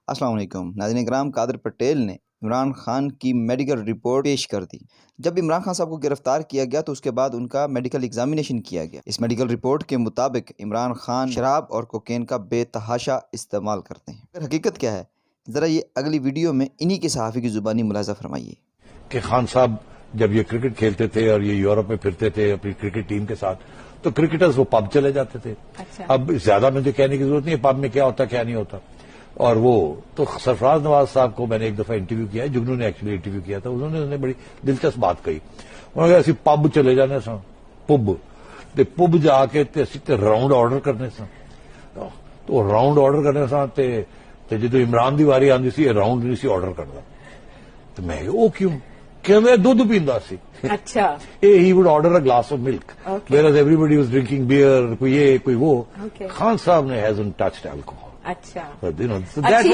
السلام علیکم ناظرین کرام، قادر پٹیل نے عمران خان کی میڈیکل رپورٹ پیش کر دی۔ جب عمران خان صاحب کو گرفتار کیا گیا تو اس کے بعد ان کا میڈیکل ایگزامینیشن کیا گیا۔ اس میڈیکل رپورٹ کے مطابق عمران خان شراب اور کوکین کا بے تحاشا استعمال کرتے ہیں۔ حقیقت کیا ہے، ذرا یہ اگلی ویڈیو میں انہی کے صحافی کی زبانی ملاحظہ فرمائیے کہ خان صاحب جب یہ کرکٹ کھیلتے تھے اور یہ یورپ میں پھرتے تھے اپنی کرکٹ ٹیم کے ساتھ، تو کرکٹرز وہ پب چلے جاتے تھے۔ اب زیادہ مجھے کہنے کی ضرورت نہیں ہے پب میں کیا ہوتا کیا نہیں ہوتا۔ اور وہ تو سرفراز نواز صاحب کو میں نے ایک دفعہ انٹرویو کیا ہے، جگنو نے ایکچولی انٹرویو کیا تھا، انہوں نے بڑی دلچسپ بات کہی۔ انہوں نے کہا اسی پب چلے جانے سن، پب جا کے راؤنڈ آرڈر کرنے سن، تو راؤنڈ آرڈر کرنے سن تے جدو عمران دی واری آندی سی راؤنڈ نہیں سی آرڈر کردا، تو میں وہ کیوں کہ میں دودھ پیندا سی۔ اچھا he would order a glass of milk, whereas everybody was drinking beer, کوئی یہ کوئی وہ۔ خان صاحب نے hasn't touched alcohol. اچھا But, so that